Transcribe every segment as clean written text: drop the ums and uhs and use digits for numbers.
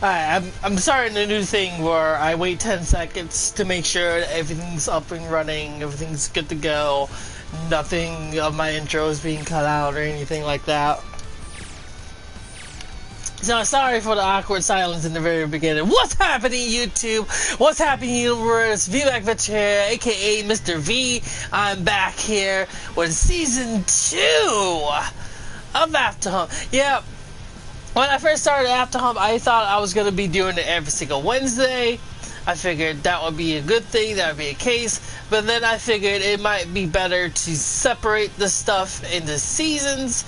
I'm starting a new thing where I wait 10 seconds to make sure that everything's up and running, everything's good to go, nothing of my intro is being cut out or anything like that. So sorry for the awkward silence in the very beginning. What's happening, YouTube? What's happening, universe? VmakVenterol here, aka Mr. V. I'm back here with season 2 of AfterHump. Yeah. When I first started AfterHump, I thought I was going to be doing it every single Wednesday. I figured that would be a good thing, that would be a case. But then I figured it might be better to separate the stuff into seasons.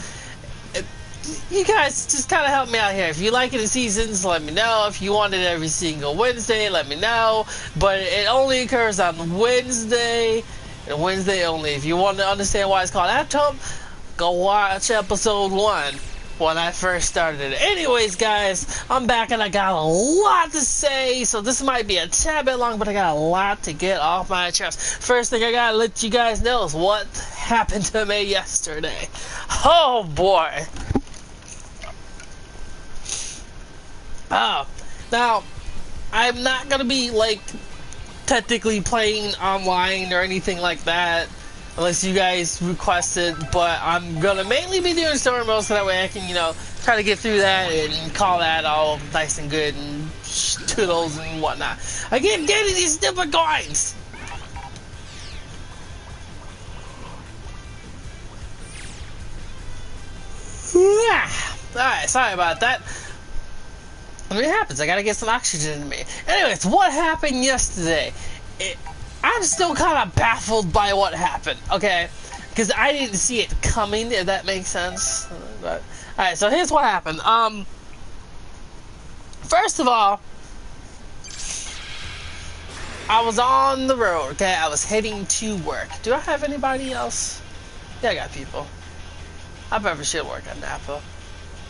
You guys just kind of help me out here. If you like it in seasons, let me know. If you want it every single Wednesday, let me know. But it only occurs on Wednesday, and Wednesday only. If you want to understand why it's called AfterHump, go watch episode 1. When I first started it. Anyways, guys, I'm back and I got a lot to say, so this might be a tad bit long, but I got a lot to get off my chest. First thing I gotta let you guys know is what happened to me yesterday. Oh boy. Oh, now I'm not gonna be like technically playing online or anything like that. Unless you guys request it, but I'm gonna mainly be doing story mode so that way I can, you know, try to get through that and call that all nice and good and toodles and whatnot. I keep getting these stupid coins! Alright, sorry about that. I mean, it happens, I gotta get some oxygen in me. Anyways, what happened yesterday? I'm still kind of baffled by what happened, okay? Because I didn't see it coming, if that makes sense. But, alright, so here's what happened. First of all, I was on the road, okay? I was heading to work. Do I have anybody else? Yeah, I got people. I probably should work on Napa.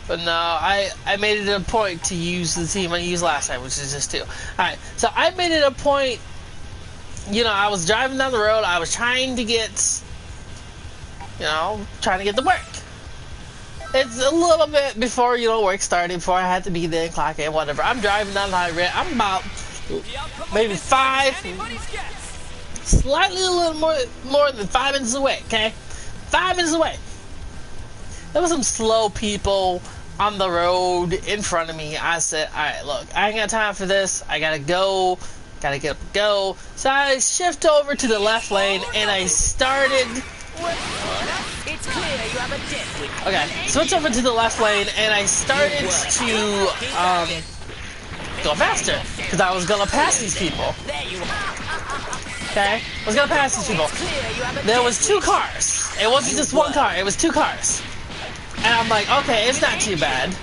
But no, I made it a point to use the team I used last time, which is just 2. Alright, so I made it a point. You know, I was driving down the road, I was trying to get, you know, trying to get to work. It's a little bit before, you know, work started, before I had to be there and clock in, whatever. I'm driving down the highway, I'm about maybe 5, slightly a little more than 5 minutes away, okay? 5 minutes away. There was some slow people on the road in front of me. I said, alright, look, I ain't got time for this, I gotta go. Gotta get up and go. So I shift over to the left lane and I started. It's clear you have a debt. Okay, switch over to the left lane and I started to go faster because I was gonna pass these people. Okay, I was gonna pass these people. There was 2 cars. It wasn't just 1 car. It was 2 cars. And I'm like, okay, it's not too bad.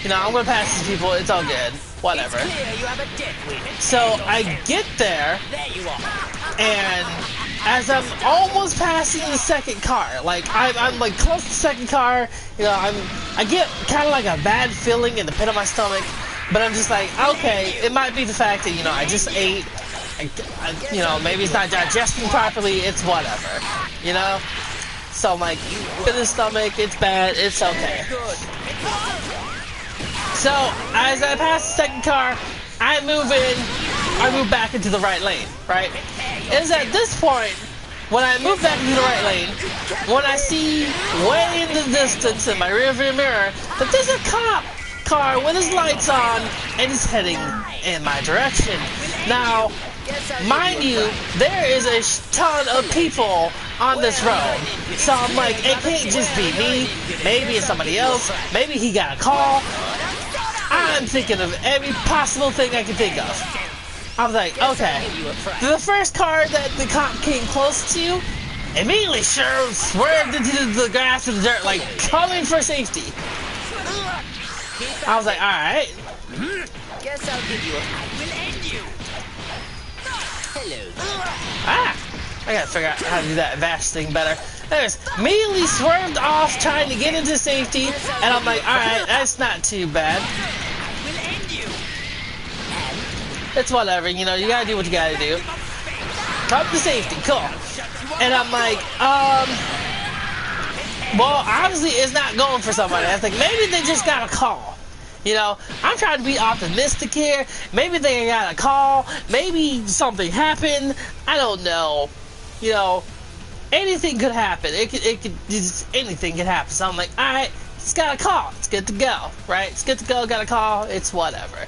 You know, I'm gonna pass these people. It's all good. Whatever. So I get there, and as I'm almost passing the second car, like I'm like close to the second car, you know, I get kind of like a bad feeling in the pit of my stomach, but I'm just like, okay, it might be the fact that, you know, I just ate, you know, maybe it's not digesting properly, it's whatever, you know. So I'm like, in the stomach, it's bad, it's okay. So, as I pass the second car, I move back into the right lane, right? It's at this point, when I move back into the right lane, when I see way in the distance in my rearview mirror that there's a cop car with his lights on and he's heading in my direction. Now, mind you, there is a ton of people on this road. So I'm like, it can't just be me. Maybe it's somebody else. Maybe he got a call. I'm thinking of every possible thing I can think of. I was like, okay. The first car that the cop came close to immediately swerved into the grass and the dirt, like coming for safety. I was like, alright. Guess I'll give you will end you. Hello. I gotta figure out how to do that vast thing better. Anyways, immediately swerved off trying to get into safety, and I'm like, alright, that's not too bad. It's whatever, you know, you gotta do what you gotta do. Come to safety, cool. And I'm like, well, obviously it's not going for somebody. I was like, maybe they just got a call. You know, I'm trying to be optimistic here. Maybe they got a call. Maybe something happened. I don't know. You know, anything could happen. It could just anything could happen. So I'm like, all right, it's got a call. It's good to go, right? It's good to go. Got a call. It's whatever.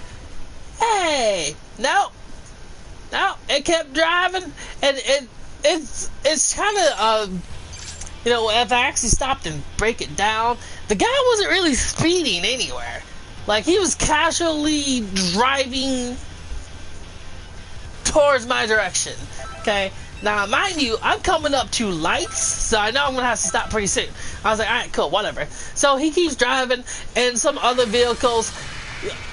Hey, no, it kept driving, and it's kind of you know, if I actually stopped and break it down, the guy wasn't really speeding anywhere. Like, he was casually driving towards my direction. Okay. Now, mind you, I'm coming up to lights, so I know I'm going to have to stop pretty soon. I was like, alright, cool, whatever. So he keeps driving, and some other vehicles,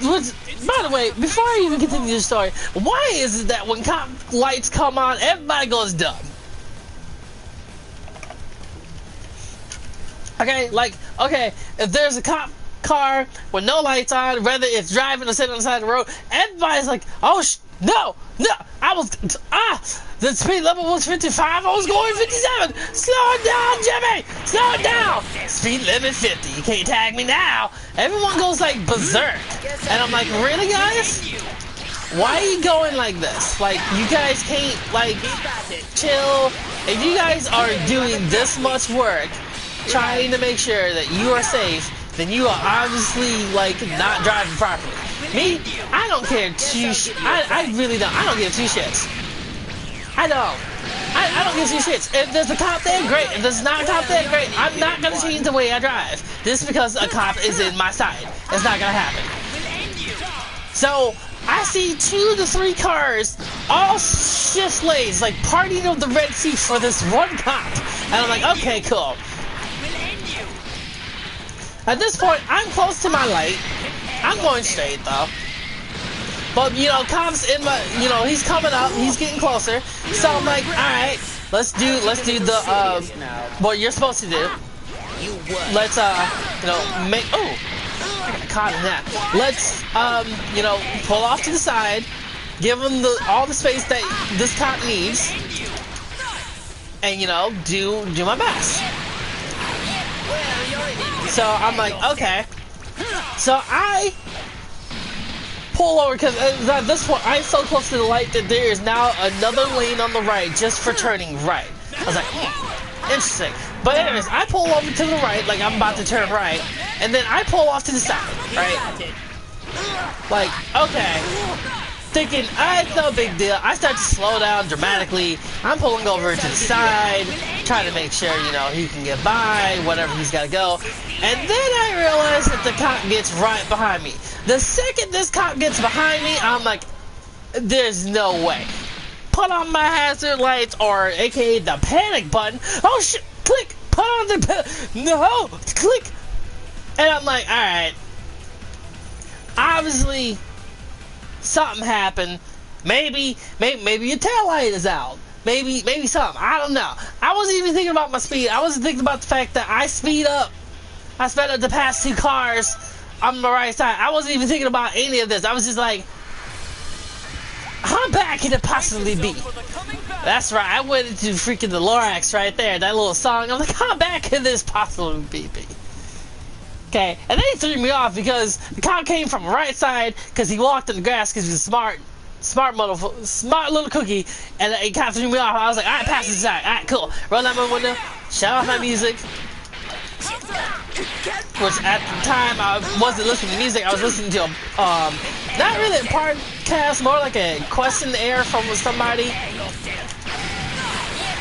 which, by the way, before I even continue the story, why is it that when cop lights come on, everybody goes dumb? Okay, like, okay, if there's a cop car with no lights on, whether it's driving or sitting on the side of the road, everybody's like, oh, no, the speed limit was 55, I was going 57, slow it down, Jimmy, slow it down, speed limit 50, you can't tag me now. Everyone goes like berserk, and I'm like, really guys? Why are you going like this? Like, you guys can't, like, chill. If you guys are doing this much work trying to make sure that you are safe, then you are obviously, like, not driving properly. Me, I don't care I really don't. I don't give two shits. I don't. I don't give two shits. If there's a cop there, great. If there's not a cop there, great. I'm not going to change the way I drive. Just because a cop is in my side. It's not going to happen. So, I see 2 to 3 cars, all shift lanes, like partying of the Red Sea for this one cop. And I'm like, okay, cool. At this point, I'm close to my light. I'm going straight though. But you know, cop's in my, you know, he's coming up, he's getting closer. So I'm like, alright, let's do the what you're supposed to do. Let's you know, make I got caught in that. Let's you know, pull off to the side, give him all the space that this cop needs, and you know, do my best. So I'm like, okay. So I pull over because at this point I'm so close to the light that there is now another lane on the right just for turning right. I was like, interesting. But anyways, I pull over to the right like I'm about to turn right, and then I pull off to the side, right? Like, okay. Thinking, it's no big deal. I start to slow down dramatically. I'm pulling over to the side, trying to make sure, you know, he can get by, whatever he's got to go. And then I realize that the cop gets right behind me. The second this cop gets behind me, I'm like, there's no way. Put on my hazard lights, or aka the panic button. Oh shit, click, put on the, no, click. And I'm like, alright. Obviously, something happened. Maybe your tail light is out. Maybe something. I don't know. I wasn't even thinking about my speed. I wasn't thinking about the fact that I speed up. I sped up the past 2 cars on the right side. I wasn't even thinking about any of this. I was just like, how bad can it possibly be? That's right. I went into freaking the Lorax right there. That little song. I'm like, how bad can this possibly be? Okay, and then he threw me off because the cop came from the right side because he walked in the grass because he's a smart little cookie, and he kind of threw me off. I was like, alright, pass this side. Alright, cool. Roll down my window, shut off my music. Which at the time I wasn't listening to music, I was listening to not really a podcast, more like a question and air from somebody.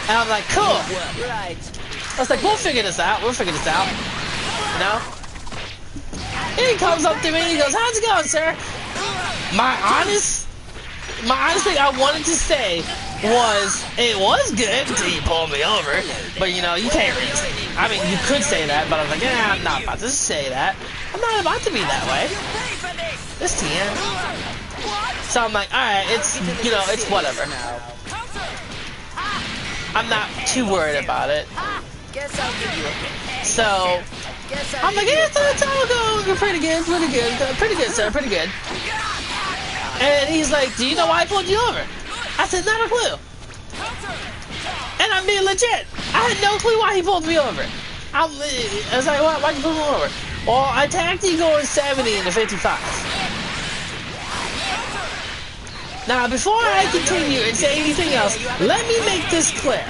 And I'm like, cool. I was like, we'll figure this out. You know? And he comes up to me and he goes, how's it going, sir? My honest thing I wanted to say was, it was good until you pulled me over. But you know, you can't really say it. I mean, you could say that, but I was like, yeah, I'm not about to say that. I'm not about to be that way. It's the end. So I'm like, alright, it's, you know, it's whatever. I'm not too worried about it. So I'm like, yeah, it's all going pretty good, sir, pretty good. And he's like, do you know why I pulled you over? I said, not a clue. And I'm being legit. I had no clue why he pulled me over. I was like, why'd you pull me over? Well, I tagged you going 70 into 55. Now, before I continue and say anything else, let me make this clear.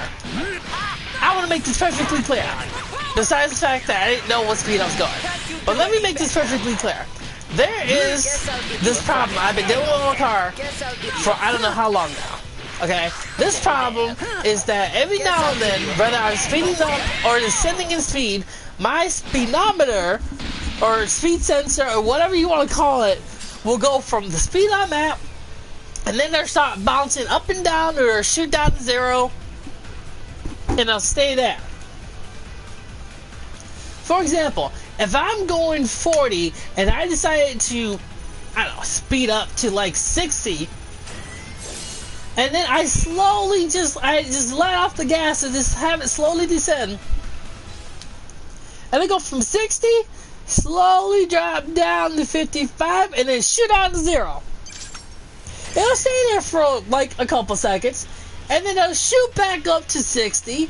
I want to make this perfectly clear. Besides the fact that I didn't know what speed I was going. But let me make this perfectly clear. There is this problem I've been dealing with my car for I don't know how long now. Okay? This problem is that every now and then, whether I'm speeding up or descending in speed, my speedometer or speed sensor or whatever you want to call it will go from the speed I'm at and then they'll start bouncing up and down or shoot down to 0 and I'll stay there. For example, if I'm going 40 and I decided to, I don't know, speed up to like 60, and then I slowly just let off the gas and just have it slowly descend, and then go from 60, slowly drop down to 55, and then shoot out to 0. It'll stay there for like a couple seconds, and then it'll shoot back up to 60.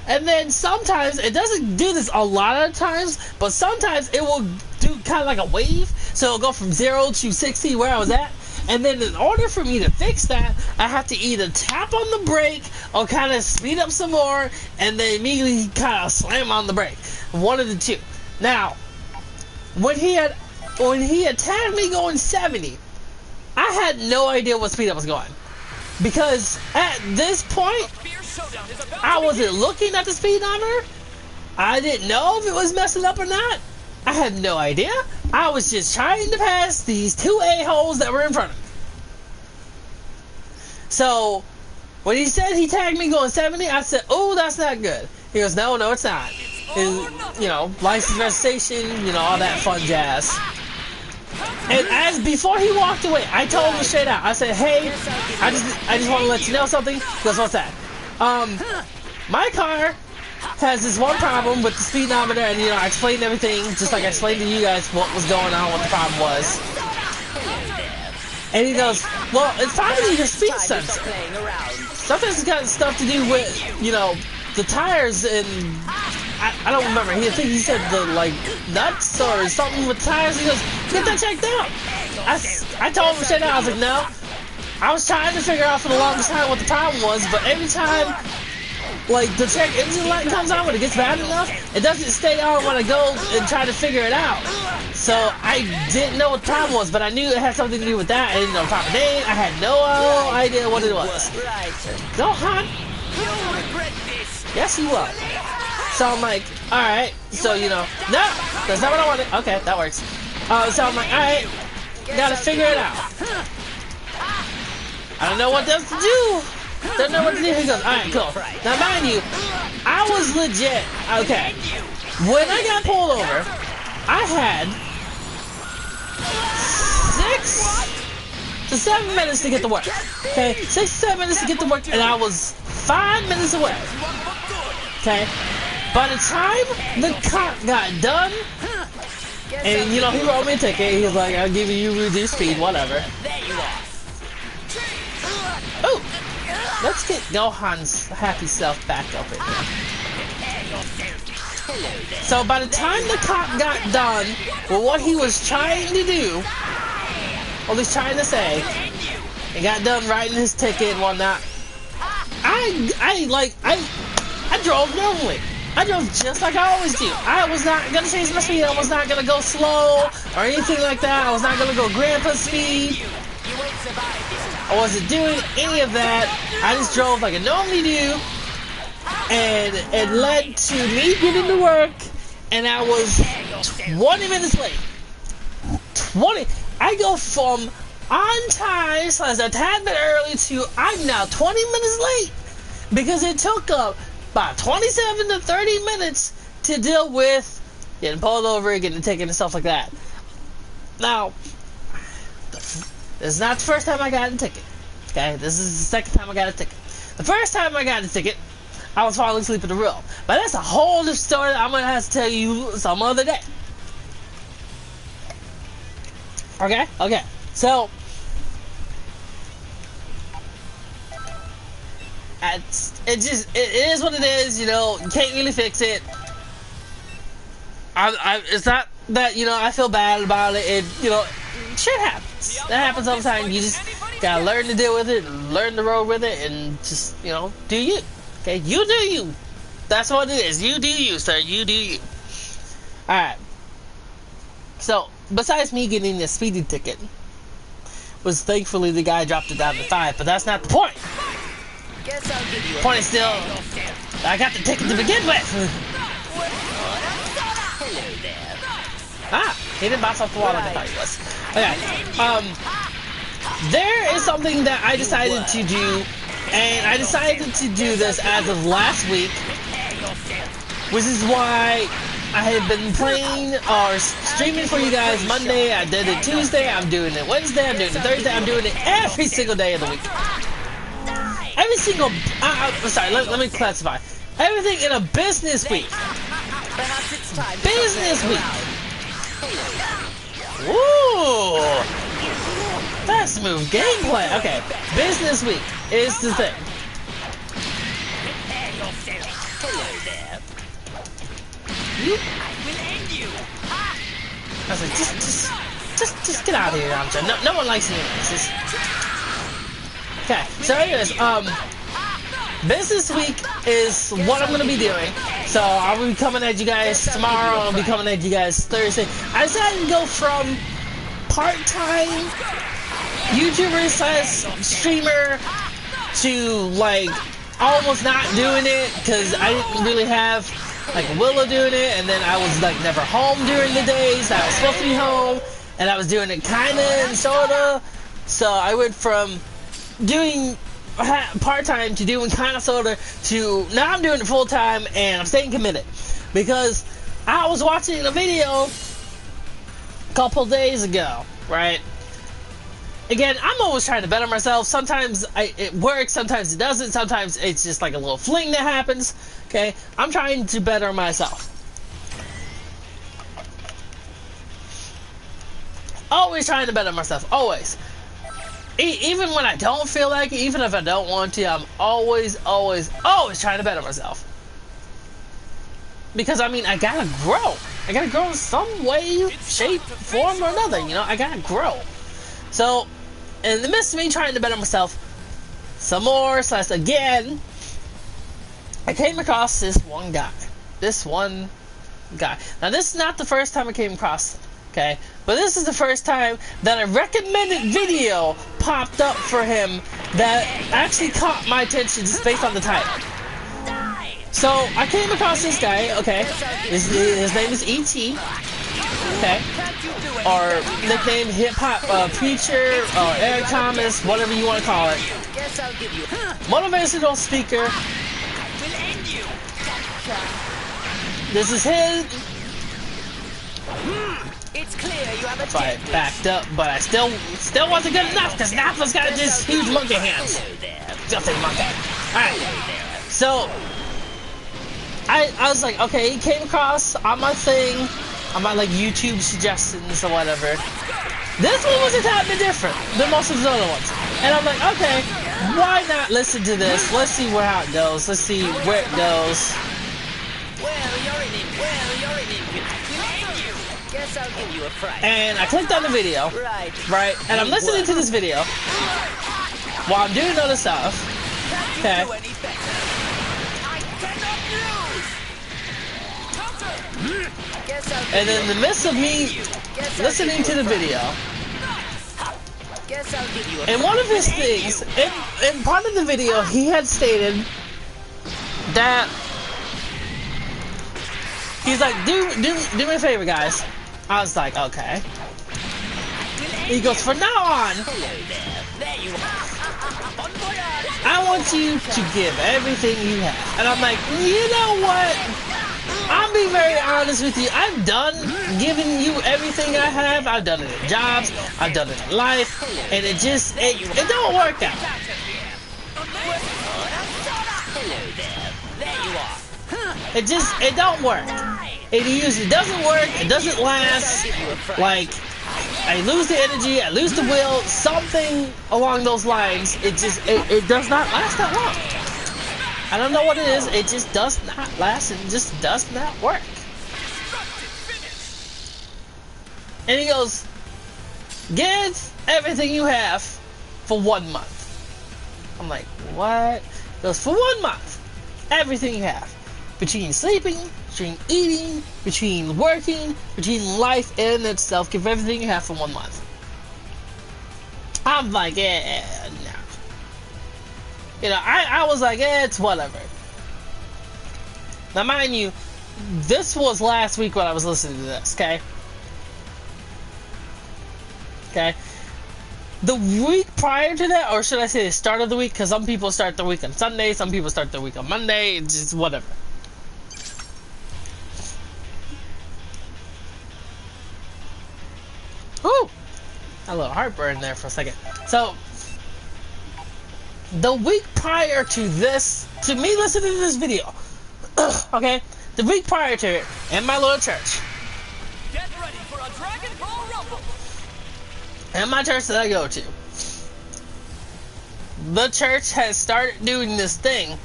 And then sometimes, it doesn't do this a lot of times, but sometimes it will do kind of like a wave. So it'll go from 0 to 60 where I was at. And then in order for me to fix that, I have to either tap on the brake or kind of speed up some more and then immediately kind of slam on the brake. One of the two. Now, when he had tagged me going 70, I had no idea what speed I was going. Because at this point, I wasn't looking at the speedometer. I didn't know if it was messing up or not. I had no idea. I was just trying to pass these two a-holes that were in front of me. So, when he said he tagged me going 70, I said, oh, that's not good. He goes, no, it's not. You know, license registration, you know, all that fun jazz. And before he walked away, I told him straight out. I said, hey, I just want to let you know something. He goes, what's that? My car has this one problem with the speedometer, and you know, I explained everything, just like I explained to you guys what was going on, what the problem was. And he goes, well, it's probably your speed sensor. Sometimes it's got stuff to do with, you know, the tires and I don't remember. I think he said the like nuts or something with tires. He goes, get that checked out. I told him straight out. I was like, no. I was trying to figure out for the longest time what the problem was, but every time like the check engine light comes on when it gets bad enough, it doesn't stay on when I go and try to figure it out. So I didn't know what the problem was, but I knew it had something to do with that. I didn't know the proper name. I had no idea what it was. No, huh? You'll regret this. Yes, you will. So I'm like, alright, so you know, no, that's not what I wanted. Okay, that works. So I'm like, alright, gotta figure it out. I don't know what else to do. Don't know what to do. He goes, alright, cool. Now mind you, I was legit, okay, when I got pulled over, I had 6 to 7 minutes to get to work. Okay, 6 to 7 minutes to get to work, and I was 5 minutes away. Okay, by the time the cop got done, and you know, he wrote me a ticket, he was like, I'll give you reduced speed, whatever. Oh, let's get Gohan's happy self back up in here. So by the time the cop got done with what he was trying to do, or he's trying to say, and got done writing his ticket and whatnot, I drove normally. I drove just like I always do. I was not gonna change my speed. I was not gonna go slow or anything like that. I was not gonna go grandpa speed. I wasn't doing any of that. I just drove like I normally do, and it led to me getting to work, and I was 20 minutes late. 20. I go from on time / a tad bit early to I'm now 20 minutes late because it took about 27 to 30 minutes to deal with getting pulled over, getting a ticket and stuff like that. Now, this is not the first time I got a ticket. Okay, this is the second time I got a ticket. The first time I got a ticket, I was falling asleep in the room. But that's a whole other story that I'm gonna have to tell you some other day. Okay. So it is what it is, you know, you can't really fix it. It's not that, you know, I feel bad about it. It, you know, shit happens. That happens all the time. You just gotta learn to deal with it, learn to roll with it, and just, you know, do you. Okay, you do you. That's what it is. You do you, sir. You do you. Alright. So, besides me getting the speeding ticket, was thankfully the guy dropped it down to 5, but that's not the point. Guess I'll give you a Point is still, I got the ticket to begin with. hello there. Ah, he didn't bounce off the wall like I thought he was. Okay, there is something that I decided to do, and I decided to do this as of last week, which is why I have been playing or streaming for you guys Monday. I did it Tuesday, I'm doing it Wednesday, I'm doing it Thursday, I'm doing it every single day of the week. Every single, I'm sorry, let me classify. Everything in a business week. Perhaps it's time. Business week. Ooh. That's smooth gameplay. Okay, business week is the thing. Hello there. You, I will end you. I was like, just get out of here, Amcha. No one likes you anyways. Okay, so anyways, business week is what I'm gonna be doing. So I'll be coming at you guys tomorrow. I'll be coming at you guys Thursday. I decided to go from part-time YouTuber / streamer to like almost not doing it because I didn't really have like Willow doing it, and then I was like never home during the days that I was supposed to be home, and I was doing it kinda and sorta. So I went from doing part-time to doing kinda sorta to now I'm doing it full-time, and I'm staying committed because I was watching a video a couple days ago, right? Again, I'm always trying to better myself. Sometimes it works, sometimes it doesn't, sometimes it's just like a little fling that happens. Okay, I'm trying to better myself. Always trying to better myself, always. Even when I don't feel like it, even if I don't want to, I'm always trying to better myself. Because, I mean, I gotta grow. I gotta grow in some way, shape, form, or another, you know? I gotta grow. So, in the midst of me trying to better myself some more, again, I came across this one guy. Now, this is not the first time I came across him, okay? But this is the first time that a recommended video popped up for him that actually caught my attention just based on the title. So, I came across this guy, okay? His name is E.T., okay? Or nickname hip-hop preacher, or Eric Thomas, whatever you want to call it. Motivational speaker. This is his. It's clear you have a So I backed up, but I still wasn't good enough because Nappa's got just huge monkey hands. Filthy monkey. Alright. So I was like, okay, he came across on my thing, on my like YouTube suggestions or whatever. This one was a tad bit different than most of the other ones. And I'm like, okay, why not listen to this? Let's see how it goes. Let's see where it goes. Guess I'll give you a fright. And I clicked on the video, right? And I'm listening to this video while I'm doing other stuff. Okay. And in the midst of me listening to the video, and one of his things, in part of the video, he had stated that he's like, do me a favor, guys. I was like, okay. He goes, from now on, I want you to give everything you have. And I'm like, you know what? I'll be very honest with you. I'm done giving you everything I have. I've done it in jobs. I've done it in life. And it just, it don't work out. It don't work. It usually doesn't work. It doesn't last. Like, I lose the energy. I lose the will. Something along those lines. It does not last that long. I don't know what it is. It just does not last. It just does not work. And he goes, give everything you have for 1 month. I'm like, what? He goes, for 1 month, everything you have. Between sleeping, between eating, between working, between life in itself, give everything you have for 1 month. I'm like, yeah, no. You know, I was like, yeah, it's whatever. Now, mind you, this was last week when I was listening to this, okay? Okay? The week prior to that, or should I say the start of the week, because some people start the week on Sunday, some people start the week on Monday, it's just whatever. Woo! A little heartburn there for a second. So, the week prior to this, to me listening to this video, okay, the week prior to it, in my little church, Get ready for a Dragon Ball Rumble. in my church that I go to, the church has started doing this thing,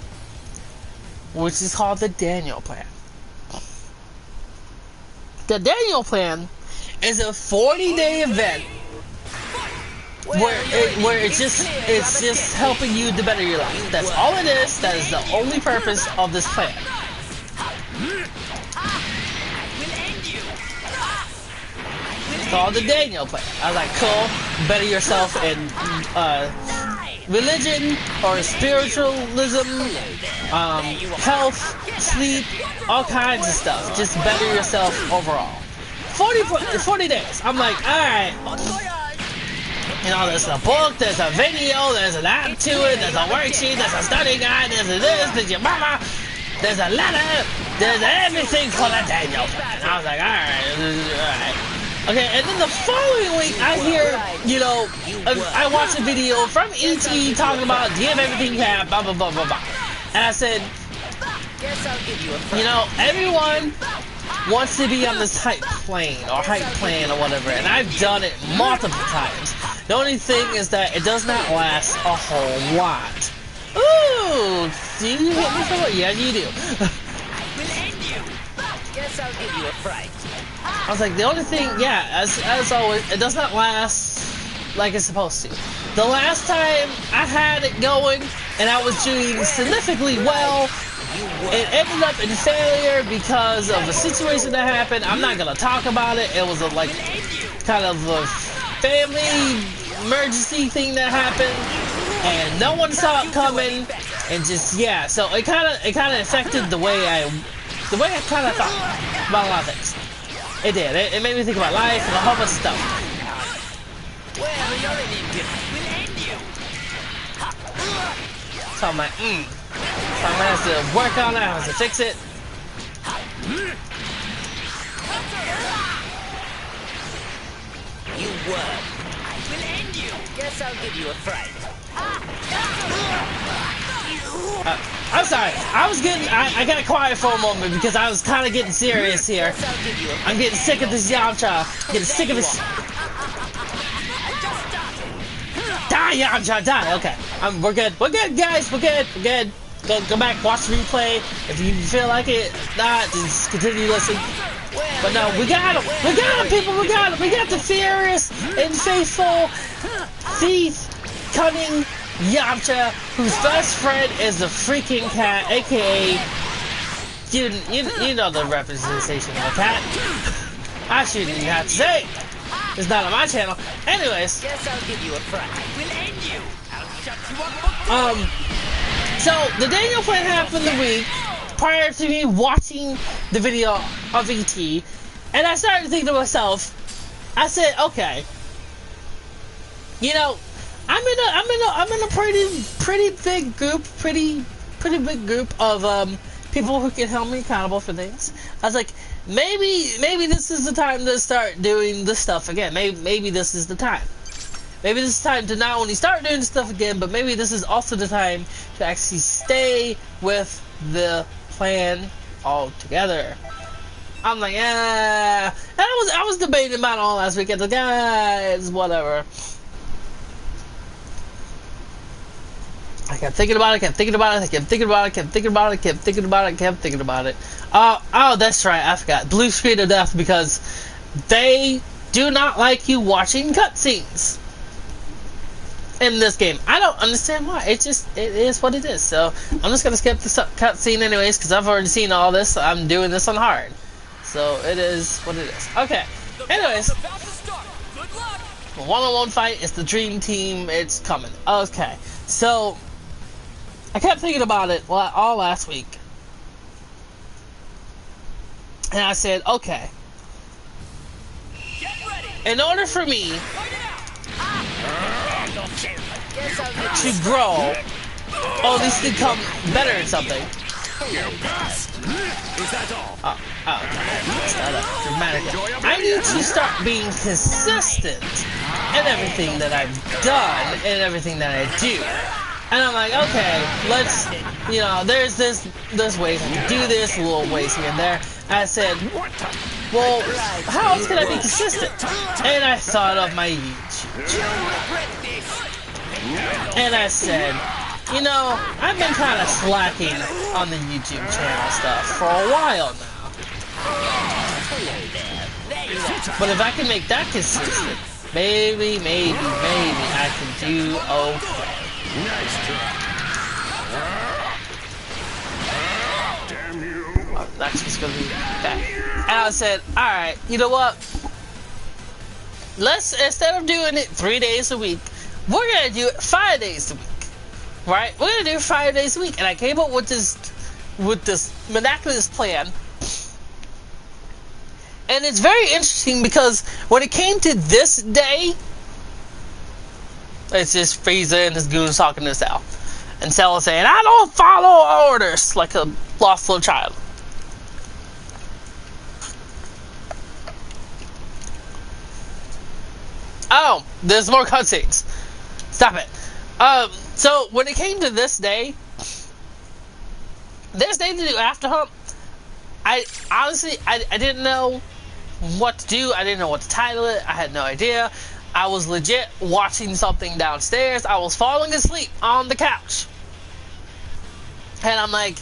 which is called the Daniel Plan. The Daniel Plan is a 40-day event where it's just helping you to better your life. That's all it is. That is the only purpose of this plan. It's called the Daniel Plan. I was like, cool. Better yourself in religion or spiritualism, health, sleep, all kinds of stuff. Just better yourself overall. 40 days. I'm like, alright. You know, there's a book, there's a video, there's an app to it, there's a worksheet, there's a study guide, there's a this, there's your mama, there's a letter, there's everything for the Daniel Plan. I was like, alright. Okay, and then the following week, I hear, you know, I watched a video from E.T. talking about give everything you have, blah, blah, blah, blah, blah. And I said, you know, everyone wants to be on this hype plane or whatever, and I've done it multiple times. The only thing is that it does not last a whole lot. Ooh, do you hit me for what? Yeah, you do. Guess I'll give you a fright. I was like, the only thing, yeah, as always, it does not last like it's supposed to. The last time I had it going and I was doing significantly well, it ended up in failure because of a situation that happened. I'm not gonna talk about it. It was a, like, kind of a family emergency thing that happened, and no one saw it coming, and just, yeah. So it kind of affected the way I kind of thought about a lot of things. It did. It made me think about life and a whole bunch of stuff. Well, you're an idiot. We'll end you. So I'm like, So I'm gonna have to work on it, I have to fix it. You were. I will end you. Guess I'll give you a fright. I'm sorry. I got quiet for a moment because I was kind of getting serious here. Guess I'll give you a I'm getting sick of this Yamcha. Getting sick of this. Die, Yamcha, die. Okay. We're good. We're good, guys. We're good. We're good. Go back, watch the replay. If you feel like it, not, just continue to listen. But no, we got him. We got him, people. We got him. We got the furious and faithful thief, cunning Yamcha, whose best friend is the freaking cat, aka you know the representation of a cat. I shouldn't even have to say it. It's not on my channel. Anyways. Guess I'll give you a fright. I will end you. I'll shut you up. So the Daniel Plan happened the week prior to me watching the video of E.T. and I started thinking to myself, I said, okay, you know, I'm in a pretty big group of people who can help me accountable for things. I was like, maybe this is the time to start doing this stuff again. Maybe this is the time. Maybe this is time to not only start doing stuff again, but maybe this is also the time to actually stay with the plan altogether. I'm like, yeah. And I was debating about it all last weekend. Like, guys, whatever. I kept thinking about it, kept thinking about it, I kept thinking about it, kept thinking about it, kept thinking about it, kept thinking about it. Oh, that's right, I forgot. Blue screen of death because they do not like you watching cutscenes in this game. I don't understand why. It is what it is. So I'm just gonna skip the cutscene anyways, because I've already seen all this. I'm doing this on hard, so it is what it is. Okay. Anyways, one-on-one fight is the dream team. It's coming. Okay. So I kept thinking about it all last week, and I said, okay, in order for me to grow, or at least become better at something. I need to start being consistent in everything that I've done and everything that I do. And I'm like, okay, let's, there's ways I can do this, little ways here and there. And I said, well, how else can I be consistent? And I thought of my YouTube. And I said, I've been kind of slacking on the YouTube channel stuff for a while now. But if I can make that consistent, maybe I can do okay. Nice try. Damn you. That's just gonna be that. And I said, alright, you know what? Let's, instead of doing it 3 days a week, we're gonna do it 5 days a week. Right? We're gonna do it 5 days a week. And I came up with this miraculous plan. And it's very interesting because when it came to this day, it's just Frieza and his goons talking to Cell. And Cell is saying, I don't follow orders, like a lost little child. Oh, there's more cutscenes. Stop it. So when it came to this day to do AfterHump, I honestly didn't know what to do. I didn't know what to title it. I had no idea. I was legit watching something downstairs. I was falling asleep on the couch. And I'm like,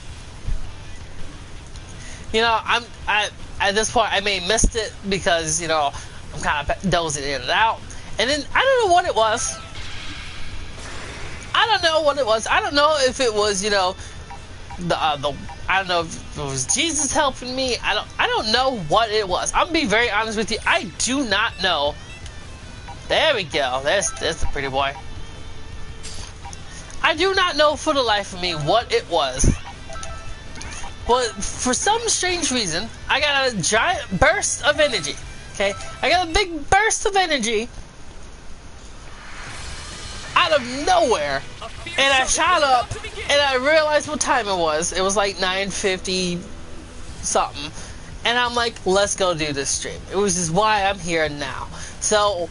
at this point I may have missed it because, I'm kind of dozing in and out. And then I don't know what it was. I don't know if it was, I don't know if it was Jesus helping me. I don't know what it was. I'm gonna be very honest with you. I do not know. There we go. There's the pretty boy. I do not know for the life of me what it was. But for some strange reason, I got a giant burst of energy. Okay? I got a big burst of energy out of nowhere. And I shot up and I realized what time it was. It was like 9:50 something. And I'm like, let's go do this stream. It was just why I'm here now. So,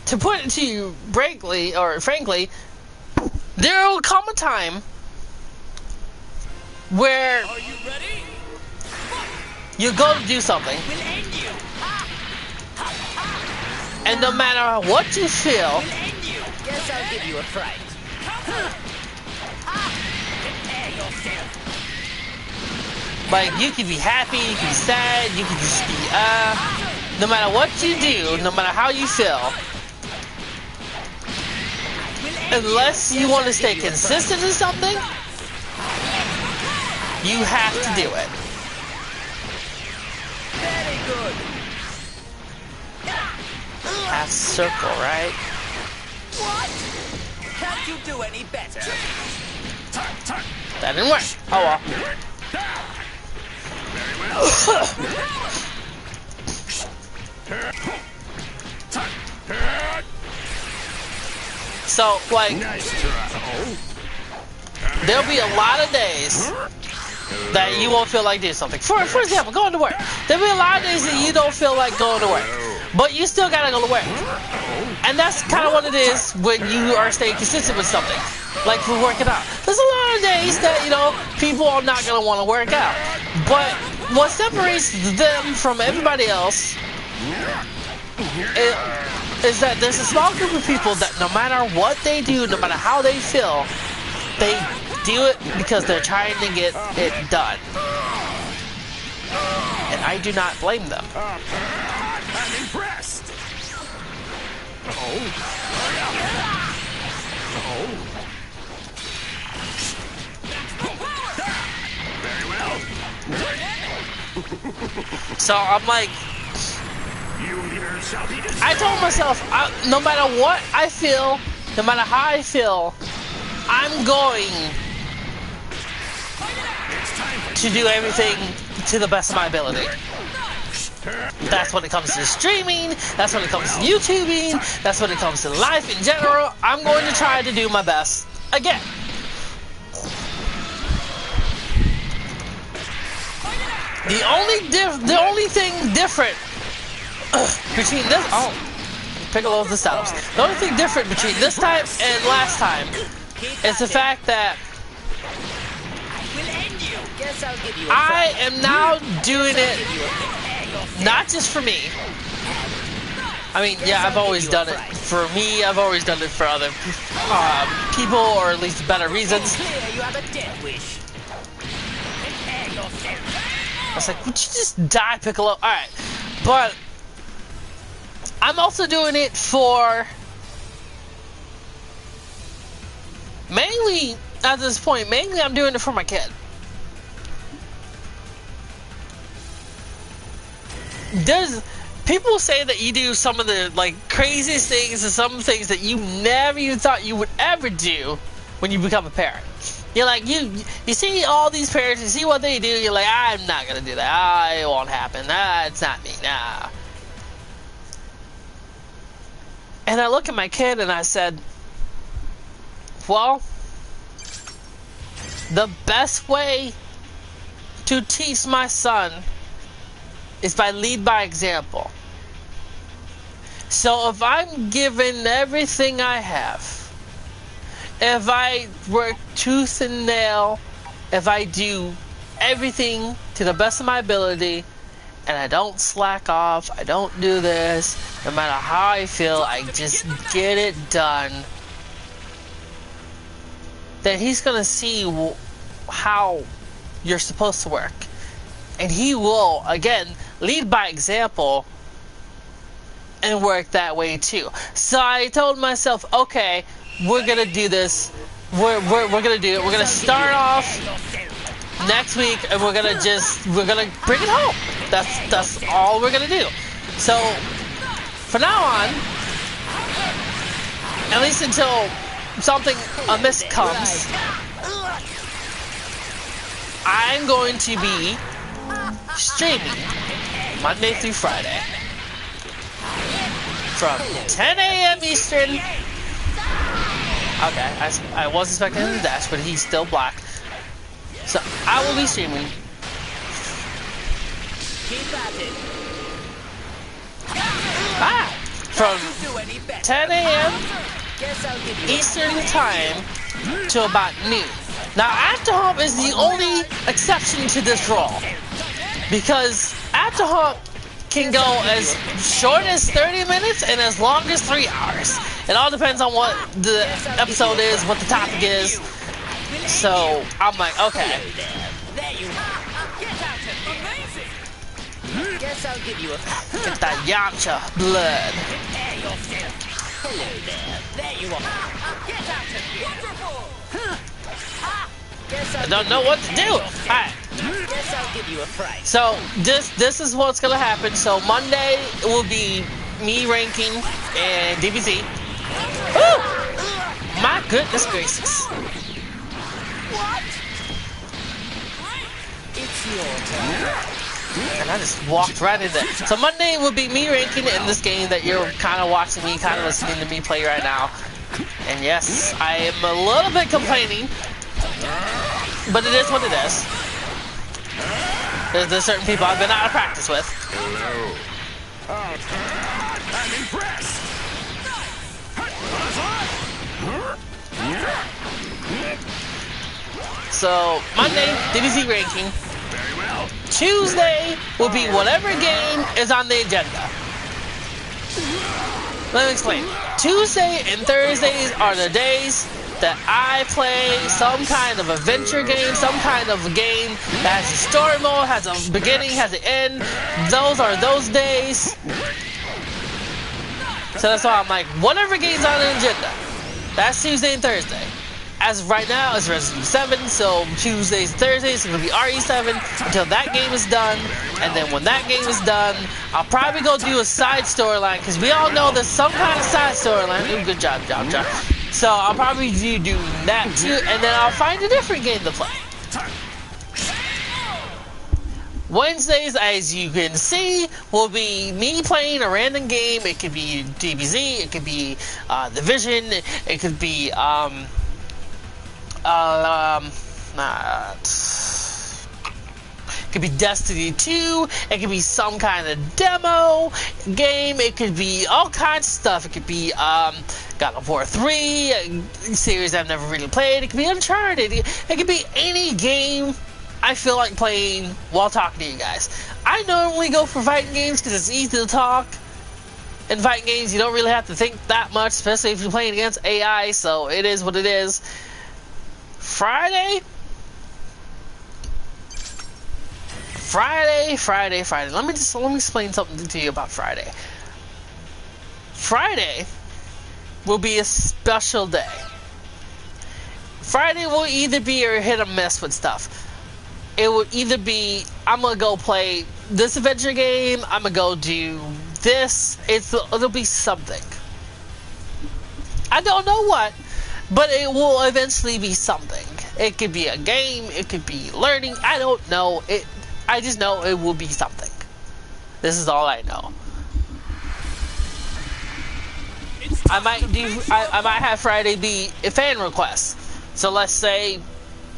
to put it to you frankly, there will come a time where you go to do something, and no matter what you feel, Guess I'll give you a fright. like, you can be happy, you can be sad, you can just be, no matter what you do, no matter how you feel, unless you want to stay consistent in something, you have to do it. Very good. Half circle, right? What? Can't you do any better? That didn't work. Oh well. So, like, there'll be a lot of days that you won't feel like doing something. For example, going to work. There'll be a lot of days that you don't feel like going to work, but you still gotta go to work. And that's kind of what it is when you are staying consistent with something, like for working out. There's a lot of days that, people are not gonna want to work out. But what separates them from everybody else is that there's a small group of people that no matter what they do, no matter how they feel, they do it because they're trying to get it done. And I do not blame them. I'm impressed. Oh. Oh. Very well. So I'm like, You here shall be destroyed. I told myself, no matter what I feel, no matter how I feel, I'm going It's time for to do everything to the best of my ability. That's when it comes to streaming, that's when it comes to YouTubing, that's when it comes to life in general. I'm going to try to do my best again. The only thing different between this Piccolo's the setups. The only thing different between this time and last time is the fact that Will end you. Guess I'll give you a I am now doing it not just for me. I mean, yeah, I've always done it for me. I've always done it for other people, or at least better reasons. Clear, you have a death wish. Prepare yourself. I was like, would you just die, Piccolo? Alright. But I'm also doing it for mainly, at this point, mainly I'm doing it for my kid. People say that you do some of the like craziest things and some things that you never even thought you would ever do when you become a parent. You're like, you see all these parents, you see what they do, you're like, I'm not gonna do that. It won't happen. It's not me. Nah. And I look at my kid and I said, well, the best way to teach my son is by lead by example. So if I'm given everything I have, if I work tooth and nail, if I do everything to the best of my ability, and I don't slack off, I don't do this, no matter how I feel, I just get it done, then he's gonna see how you're supposed to work. And he will, again, lead by example and work that way too. So I told myself, okay, we're gonna do this. We're gonna do it. We're gonna start off next week, and we're gonna bring it home. That's all we're gonna do. So from now on, at least until something amiss comes, I'm going to be streaming Monday through Friday from 10 a.m. Eastern. Okay, I was expecting him to dash, but he's still black. So I will be streaming. From 10 a.m. Eastern time to about noon. Now, AfterHump is the only exception to this rule, because AfterHump can go as short as 30 minutes and as long as 3 hours. It all depends on what the episode is, what the topic is. So I'm like, okay. Guess I'll give you a Get that Yamcha blood. hello there. There you are. Get out of here. Wonderful. Guess I I'll don't know what to do. Alright. Guess I'll give you a price. So this is what's gonna happen. So Monday will be me ranking and DBZ. Woo! My goodness gracious. What? It's your turn. And I just walked right in there. So Monday will be me ranking in this game that you're kind of watching me, kind of listening to me play right now. And yes, I am a little bit complaining, but it is what it is. There's certain people I've been out of practice with. Hello. I'm impressed. So Monday, DBZ ranking. Very well. Tuesday will be whatever game is on the agenda. Let me explain. Tuesday and Thursdays are the days that I play some kind of adventure game, some kind of game that has a story mode, has a beginning, has an end. Those are those days. So that's why I'm like, whatever game's on the agenda, that's Tuesday and Thursday. As of right now, it's Resident Evil 7, so Tuesdays and Thursdays, it's going to be RE7 until that game is done. And then when that game is done, I'll probably go do a side storyline, because we all know there's some kind of side storyline. Ooh, good job. So I'll probably do that too, and then I'll find a different game to play. Wednesdays, as you can see, will be me playing a random game. It could be DBZ, it could be Division, it could be it could be Destiny 2, it could be some kind of demo game, it could be all kinds of stuff. It could be God of War 3, a series I've never really played. It could be Uncharted, it could be any game I feel like playing while talking to you guys. I normally go for fighting games because it's easy to talk. In fighting games, you don't really have to think that much, especially if you're playing against AI, so it is what it is. Friday. Let me explain something to you about Friday. Friday will be a special day. Friday will either be a hit or miss with stuff. It will either be, I'm gonna go play this adventure game, I'm gonna go do this. It'll be something. I don't know what, but it will eventually be something. It could be a game, it could be learning, I don't know. I just know it will be something. This is all I know. I might have Friday be a fan request. So let's say,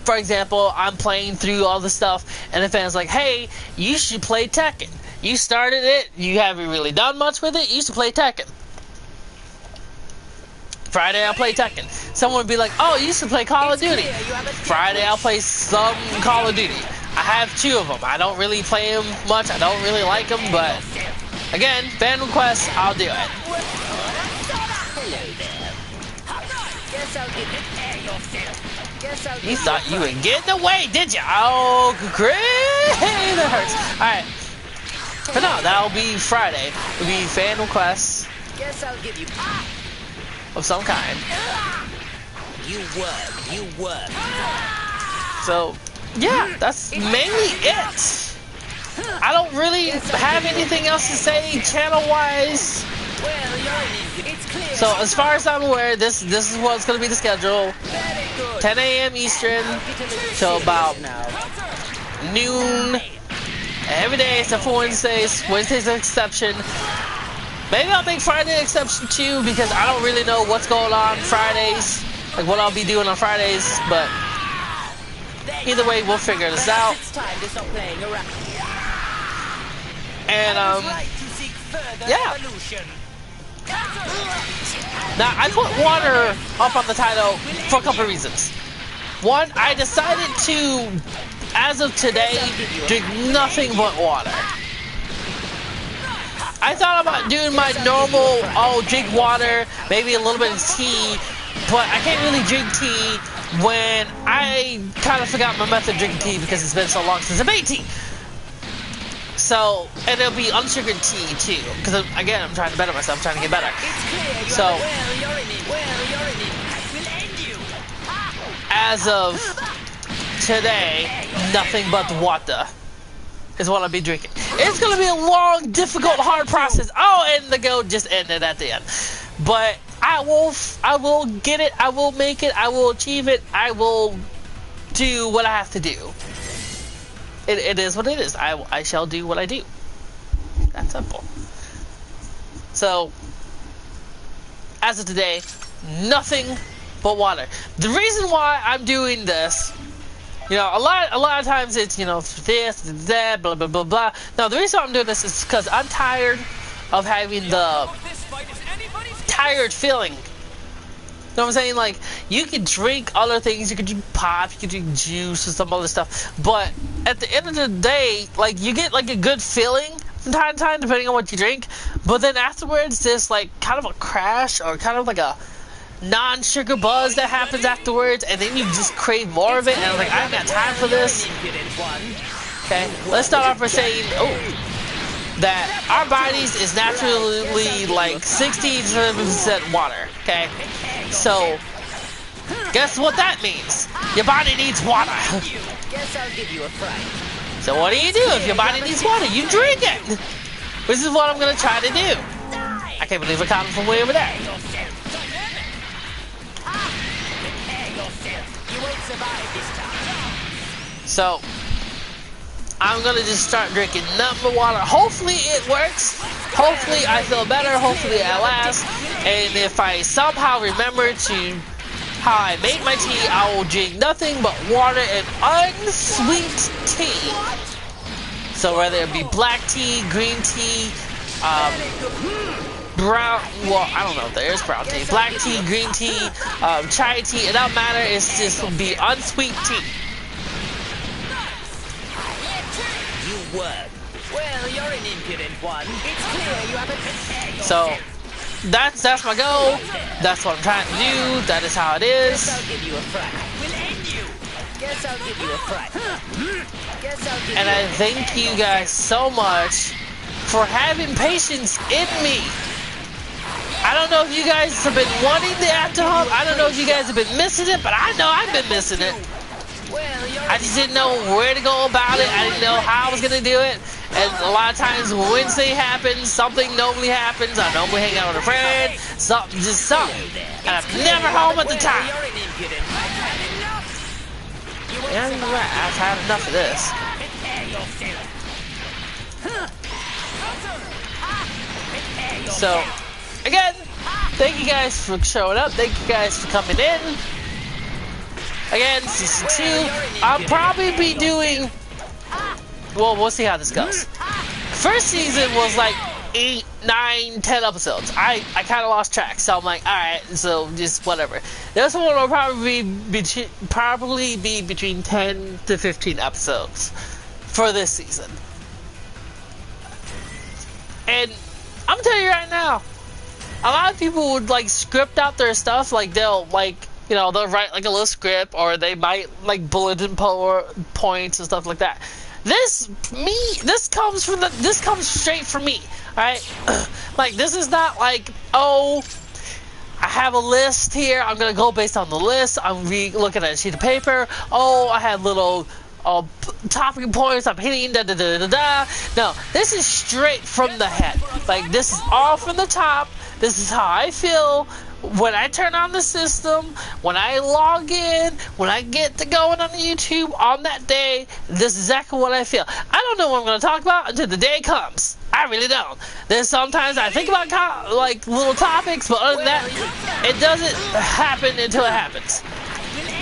for example, I'm playing through all the stuff and the fan's like, hey, you should play Tekken. You started it, you haven't really done much with it, you should play Tekken. Friday I'll play Tekken. Someone would be like, oh, you should play Call of Duty. Friday I'll play some Call of Duty. I have 2 of them. I don't really play them much. I don't really like them, but again, fan requests, I'll do it. You thought you would get in the way, did you? Oh, great! That hurts. Alright. But no, that'll be Friday. It'll be fan requests. Guess I'll give you Of some kind. You work. So, yeah, that's mainly it. I don't really have anything else to say channel-wise. Well, it's clear. So, as far as I'm aware, this is what's going to be the schedule. 10 a.m. Eastern till about noon. Every day except for Wednesdays. Wednesday's an exception. Maybe I'll make Friday an exception too, because I don't really know what's going on Fridays. Like what I'll be doing on Fridays, but either way, we'll figure this out. And, yeah. Now, I put water up on the title for a couple of reasons. One, I decided to, as of today, drink nothing but water. I thought about doing my normal, drink water, maybe a little bit of tea, but I can't really drink tea when I kind of forgot my method of drinking tea because it's been so long since I made tea. So, and it'll be unsugared tea too, because again, I'm trying to better myself, I'm trying to get better. So, as of today, nothing but water is what I'll be drinking. It's gonna be a long, difficult, hard process. Oh, and the go just ended at the end. But I will get it, I will make it, I will achieve it, I will do what I have to do. It is what it is. I shall do what I do. That's simple. So, as of today, nothing but water. The reason why I'm doing this, you know, a lot of times it's, you know, this, that, blah, blah, blah, blah. No, the reason why I'm doing this is because I'm tired of having the tired feeling. You know what I'm saying? Like, you can drink other things, you can drink pop, you can drink juice and some other stuff, but at the end of the day, like, you get like a good feeling from time to time, depending on what you drink, but then afterwards, there's like kind of a crash, or kind of like a non-sugar buzz that happens afterwards, and then you just crave more of it, and I'm like, I ain't got time for this. Okay, let's start off by saying, that our bodies is naturally like 60% water, okay? So, guess what that means? Your body needs water. Guess I'll give you a fright. So what do you do if your body needs water? You drink it. This is what I'm gonna try to do. I can't believe I caught him from way over there. You won't survive this time. So, I'm gonna just start drinking nothing but water. Hopefully it works. Hopefully I feel better. Hopefully I last. And if I somehow remember to how I make my tea, I will drink nothing but water and unsweet tea. So whether it be black tea, green tea, brown, well, I don't know if there is brown tea, black tea, green tea, chai tea, it don't matter, it's just be unsweet tea. You work. Well, you're an impudent one. It's clear you haven't. So that's my goal. That's what I'm trying to do. That is how it is. Guess I'll give you a fright. We'll end you. Guess I'll give you a fright. Guess I'll give And you I thank you guys so much for having patience in me. I don't know if you guys have been wanting the AfterHump. I don't know if you guys have been missing it, but I know I've been missing it. Well, you're I just didn't know where to go about it. I didn't know how I was gonna do it. And a lot of times when Wednesday happens, something normally happens. I normally hang out with a friend, something. And I'm never home at the time. You're an impudent. Yeah, you're right. I've had enough of this. So, again, thank you guys for showing up. Thank you guys for coming in. Again, season 2. I'll probably be doing. Well, we'll see how this goes. First season was like 8, 9, 10 episodes. I kind of lost track, so I'm like, all right, so just whatever. This one will probably be between 10 to 15 episodes for this season. And I'm telling you right now, a lot of people would like script out their stuff, like they'll like, you know, they'll write like a little script, or they might like bulletin points and stuff like that. This comes straight from me, alright? Like, this is not like, oh, I have a list here, I'm gonna go based on the list, I'm looking at a sheet of paper, oh, I have little talking points, I'm hitting da-da-da-da-da. No, this is straight from the head. Like, this is all from the top, this is how I feel when I turn on the system, when I log in, when I get to going on the YouTube on that day. This is exactly what I feel. I don't know what I'm going to talk about until the day comes. I really don't. There's sometimes I think about like little topics, but other than that, it doesn't happen until it happens.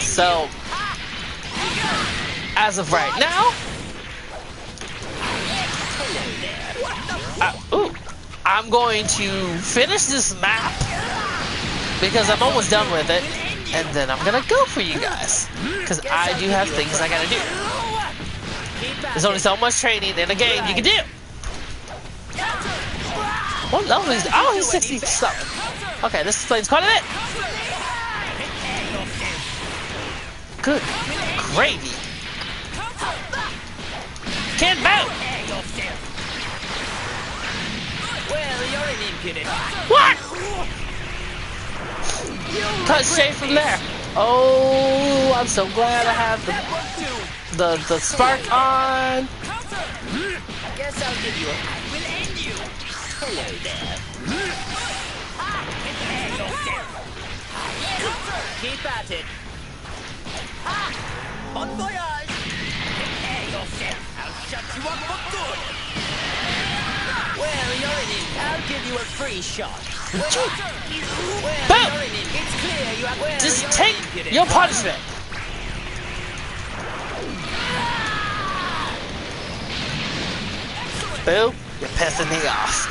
So, as of right now, I'm going to finish this map, because I'm almost done with it, and then I'm gonna go for you guys, because I do have things I gotta do. There's only so much training in a game you can do. What level is? Oh, he's 60 something. Okay, this explains quite a bit. Good gravy. Can't move. Well, you're an impudent. What? Cut straight from there. Oh, I'm so glad I have the spark on. Guess I'll give you a. We'll end you. Hello there. Keep at it. Bon voyage. I'll shut you up for good. Well, you're an imp. I'll give you a free shot. Boom! Just take your punishment. Boo, you're pissing me off.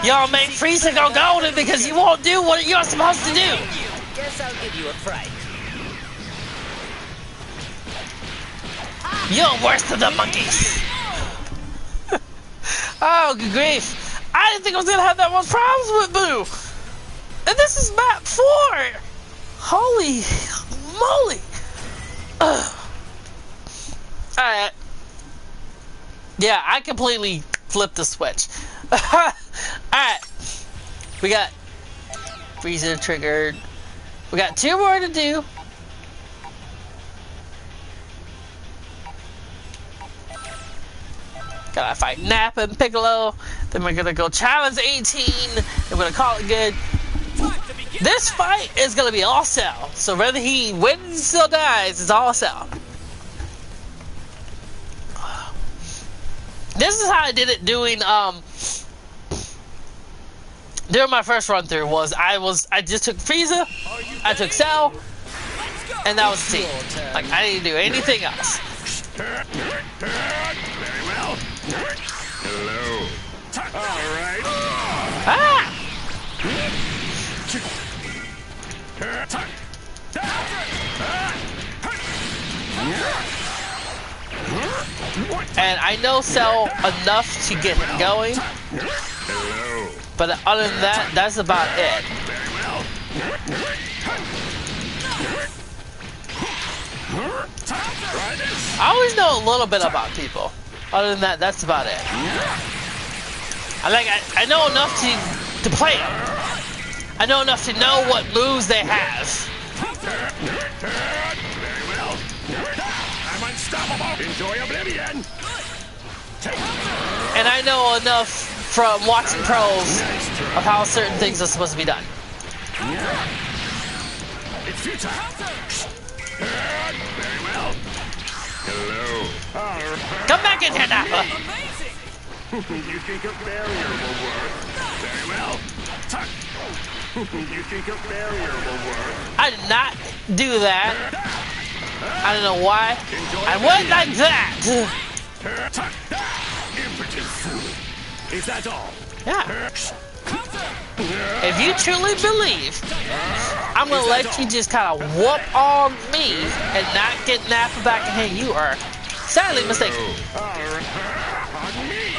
Y'all make Frieza go golden because you won't do what you're supposed to do. Guess I'll give you a fright. You're worse than the monkeys. Oh, good grief. I didn't think I was going to have that much problems with Boo. And this is map 4! Holy moly! Alright. Yeah, I completely flipped the switch. Alright. We got Frieza triggered. We got 2 more to do. Gotta fight Nappa and Piccolo. Then we're gonna go challenge 18. And we're gonna call it good. This fight is gonna be all Cell. So whether he wins or dies, it's all Cell. This is how I did it doing during my first run through. I just took Frieza, I took Cell, and that was the team. Like I didn't do anything else. Very well. Hello. All right. Ah! And I know Cell enough to get him going. Hello. But other than that, that's about it. Very well. Try this. I always know a little bit about people. Other than that, that's about it. I know enough to play them. I know enough to know what moves they have. Very well. I'm unstoppable. Enjoy oblivion. And I know enough from watching pros of how certain things are supposed to be done. It's futile. Very well. Hello. Come back in here, Nappa. You think a barrier will work? Very well. You think a barrier will work? I did not do that. I don't know why. I went like that. Impotent fool. Is that all? Yeah. If you truly believe, I'm gonna let you just kind of whoop on me and not get Nappa back in here. You are sadly mistaken. On me.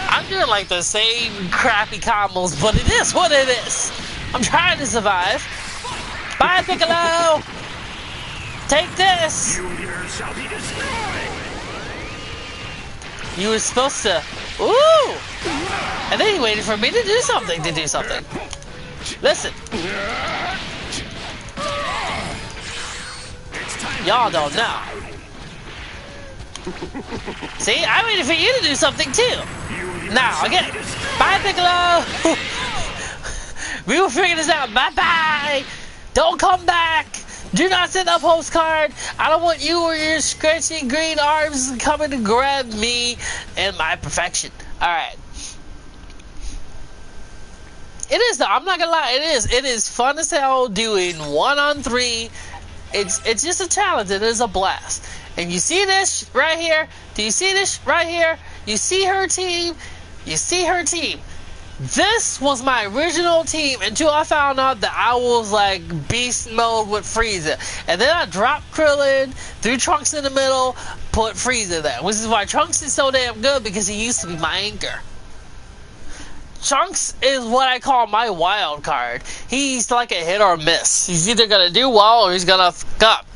I'm doing like the same crappy combos, but it is what it is. I'm trying to survive. Bye, Piccolo. Take this. You here shall be destroyed. You were supposed to. Ooh! And then he waited for me to do something. Listen. Y'all don't know. See, I waited for you to do something too. Now, I get it. Bye, Piccolo. We will figure this out. Bye-bye. Don't come back. Do not send a postcard. I don't want you or your scratchy green arms coming to grab me and my perfection. Alright. It is though, I'm not gonna lie, it is. It is fun as hell doing 1-on-3. It's just a challenge, it is a blast. And you see this right here? Do you see this right here? You see her team? You see her team. This was my original team until I found out that I was like beast mode with Frieza. And then I dropped Krillin, threw Trunks in the middle, put Frieza there. Which is why Trunks is so damn good, because he used to be my anchor. Trunks is what I call my wild card. He's like a hit or miss. He's either gonna do well or he's gonna fuck up.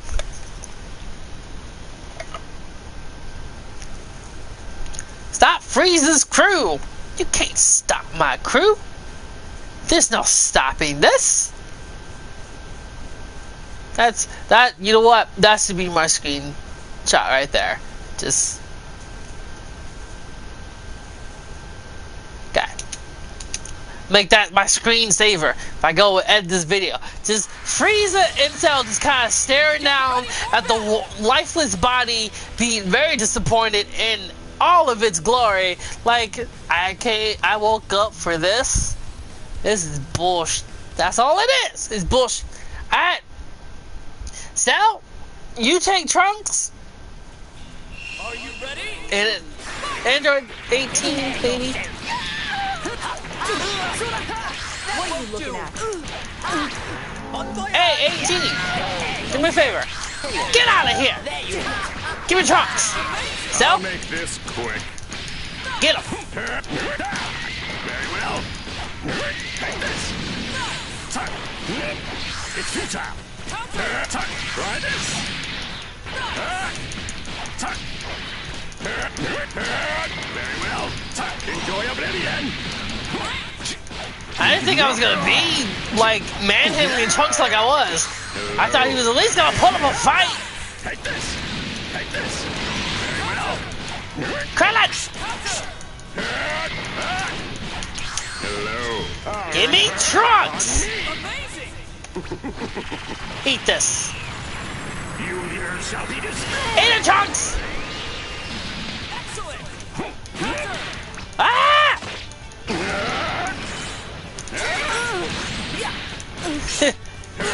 Stop Frieza's crew! You can't stop my crew. There's no stopping this. You know what? That should be my screen shot right there. Just. Okay. Make that my screensaver if I go edit this video. Just Frieza and Cell just kind of staring down at the lifeless body, being very disappointed in all of its glory. Like, I woke up for this. This is bullshit. That's all it is. It's bullshit. Alright. Cell, you take Trunks. Are you ready? And Android 18, baby. What are you looking at? Hey, 18. Do me a favor. Get out of here. Give me Trunks. I'll So, make this quick. get him. Very well. Take this. It's futile. Try this. Very well. Enjoy oblivion. I didn't think I was gonna be like manhandling Trunks like I was. I thought he was at least gonna put up a fight. Take this. Take this. Very well. Krillin! Hello. Give me Trunks! Eat this. You here shall be destroyed. Eat it, Trunks! Ah!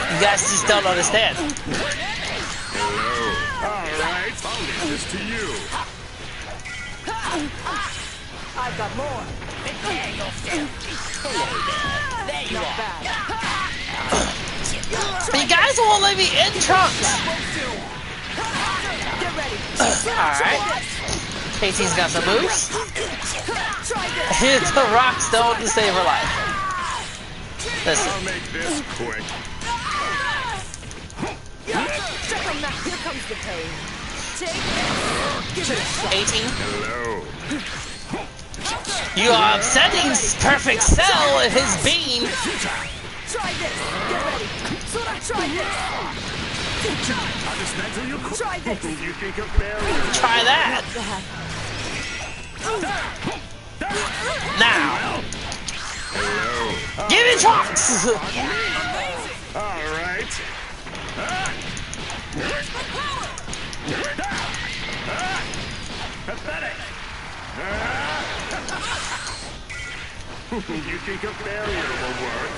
You guys just don't understand. Hello. All right. I'll leave this to you. I've got more. Prepare yourself. Hello there. There you Not are. bad. You guys won't let me in Trunks! Get ready. Alright. KT's got some moves. Try this. Hit the rock stone to save her life. Listen. I'll make this quick. Check on that. Here comes the pain. Take this. Give it a shot. 18. Hello. You are upsetting Perfect Cell and his beam. Try this. Get ready. Sora, try this. I'll dismantle you. Try this. You think a barrier. Try that. Now. Hello. Give me Trunks! All right. Pathetic. You think a barrier will work?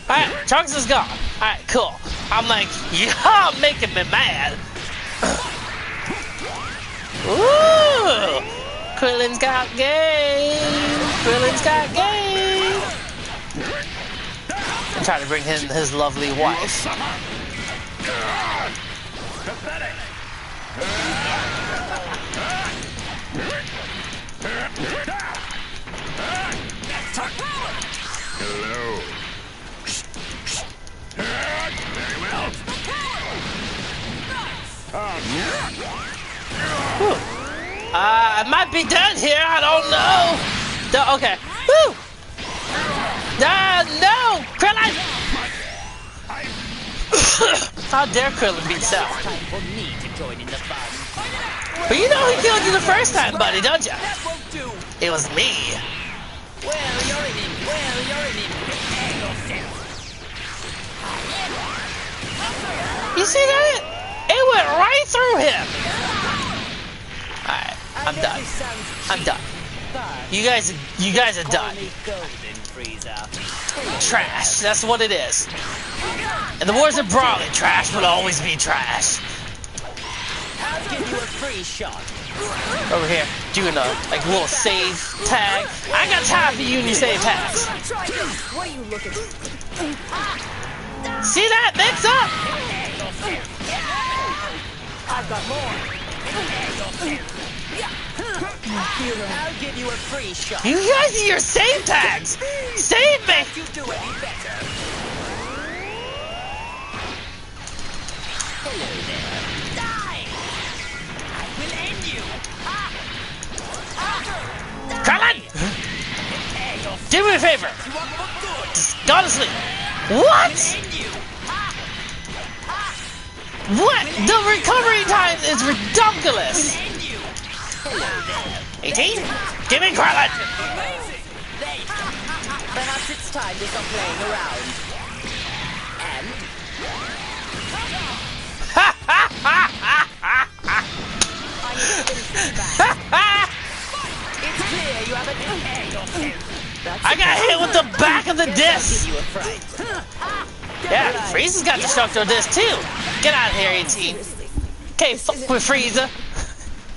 Alright, Trunks is gone. Alright, cool. I'm like, you're making me mad. Ooh! Krillin's got game! Krillin's got game! I'm trying to bring in his lovely wife. Pathetic. Hello. Very well. I might be done here, I don't know. Okay. Woo! No! Krillin! How dare Krillin beat Cell? Time for me to join in the fun. But you know he killed you the first time, buddy, don't you? That won't do. It was me. Well, you're in him. Well, you're in him. Prepare yourself. You see that? It went right through him. Alright, I'm done. I'm done. You guys are done. Golden Freezer. Trash. That's what it is. And the wars of Brawling, trash will always be trash. I'll give you a free shot. Over here, doing a little save tag. I got time for you and your save tags. Try this. What are you looking for? See that? Mix up. I've got more. I'll give you a free shot. You guys need your save tags. Save me. You do any better. Hello there. Die! I will end you. Krillin, Prepare yourself. do me a favor. You are for good. Just go to sleep. What? End you. What? The recovery time is ridiculous. End you. Hello there. 18? Give me Krillin. There you go. Perhaps it's time to stop playing around. And it's clear you haven't prepared yourself. I got hit with the back of the disc. Give you a fright. Yeah, Frieza's got destructo disc too. Get out of here, 18. Okay, fuck with Frieza.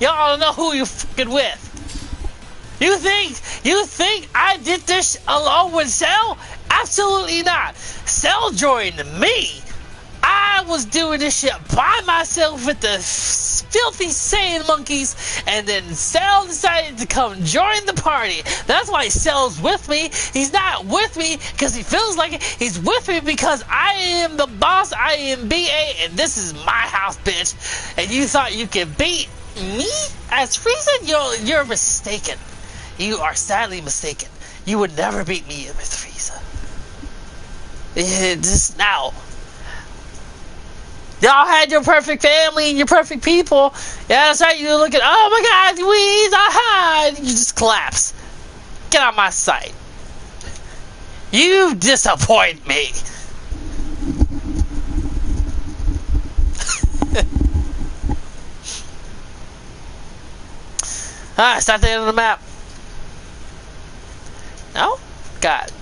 Y'all don't know who you fucking with. You think I did this alone with Cell? Absolutely not. Cell joined me. I I was doing this shit by myself with the filthy Saiyan monkeys, and then Cell decided to come join the party. That's why Cell's with me. He's not with me because he feels like it. He's with me because I am the boss. I am BA, and this is my house, bitch. And you thought you could beat me as Frieza? You're mistaken. You are sadly mistaken. You would never beat me with Frieza. Just now. Y'all had your perfect family and your perfect people. Yeah, that's right. You look at, oh my God, we aha! You just collapse. Get out of my sight. You disappoint me. Alright, start the end of the map. No? God.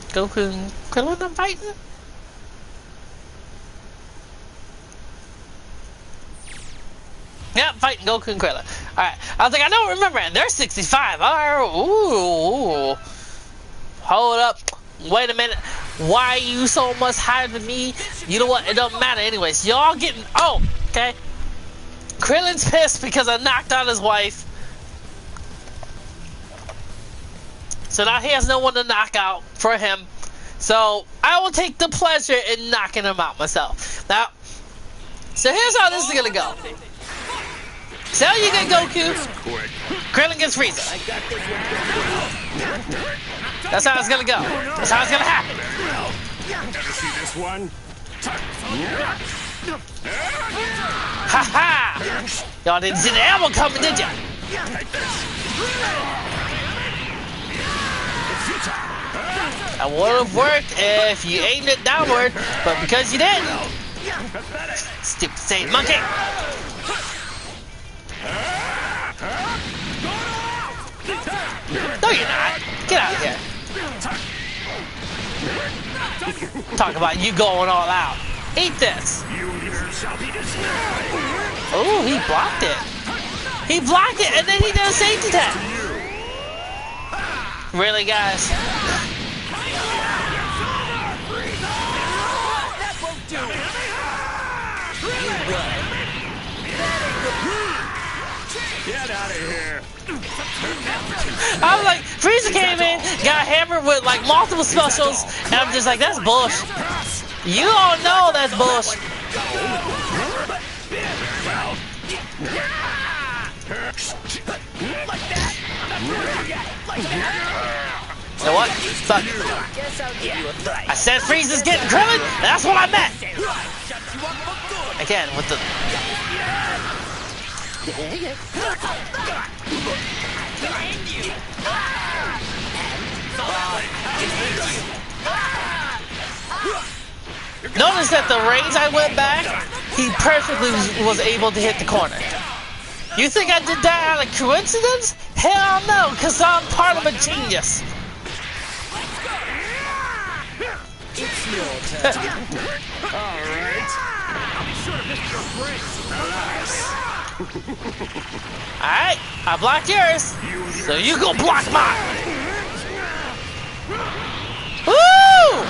Goku and Krillin are fighting? Yep, fighting Goku and Krillin. Alright, I was like, I don't remember it. They're 65. Alright, ooh. Hold up. Wait a minute. Why are you so much higher than me? You know what? It don't matter anyways. Y'all getting... Oh, okay. Krillin's pissed because I knocked out his wife. So now he has no one to knock out for him. So I will take the pleasure in knocking him out myself. Now, so here's how this is gonna go. So you get Goku, Krillin gets Frieza. That's how it's gonna go. That's how it's gonna happen. Ever see this one? Ha ha! Y'all didn't see the ammo coming, did ya? That would have worked if you aimed it downward, but because you didn't. Stupid Saiyan monkey! No, you're not. Get out of here. Talk about you going all out. Eat this. Oh, he blocked it. He blocked it, and then he did a safety tap. Really, guys? That won't do it. Get out of here. I was like, Frieza came in, got hammered with like multiple specials, and I'm just like, that's bullshit. You all know that's bullshit. You know what? Fuck. I said Frieza's getting Krillin. That's what I meant. Again, with the... Notice that the range I went back, he perfectly was able to hit the corner. You think I did that out of coincidence? Hell no, because I'm part of a genius. It's your turn. All right. Alright, I blocked yours, so you go block mine. Woo!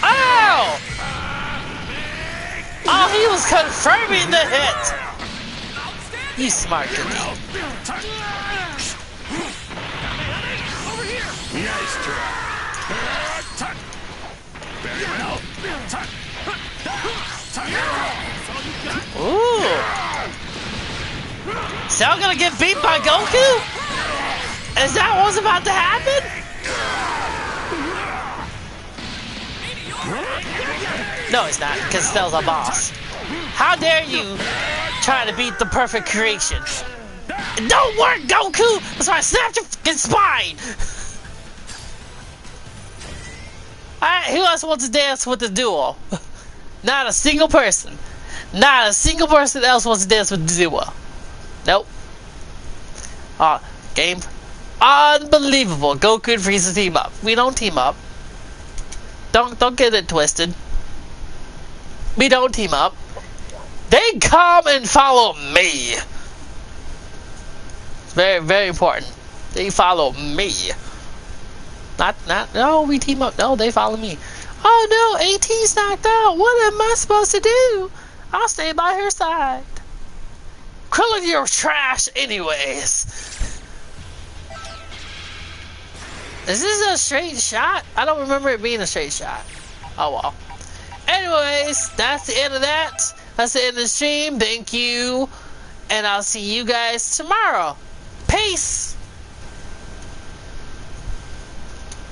Ow! Oh, he was confirming the hit. You smart cookie. Nice try. Very well. Ooh. Cell gonna get beat by Goku? Is that what's about to happen? No, it's not, because Cell's a boss. How dare you try to beat the perfect creation? It don't work, Goku! That's why I snapped your fucking spine! Alright, who else wants to dance with the duo? Not a single person. Not a single person else wants to dance with the duo. Nope. Game. Unbelievable. Goku and Frieza team up. We don't team up. Don't get it twisted. We don't team up. They come and follow me. It's very, very important. They follow me. No, we team up. No, they follow me. Oh no, AT's knocked out. What am I supposed to do? I'll stay by her side. Krillin, you're trash anyways. Is this a straight shot? I don't remember it being a straight shot. Oh well. Anyways, that's the end of that. That's the end of the stream. Thank you. And I'll see you guys tomorrow.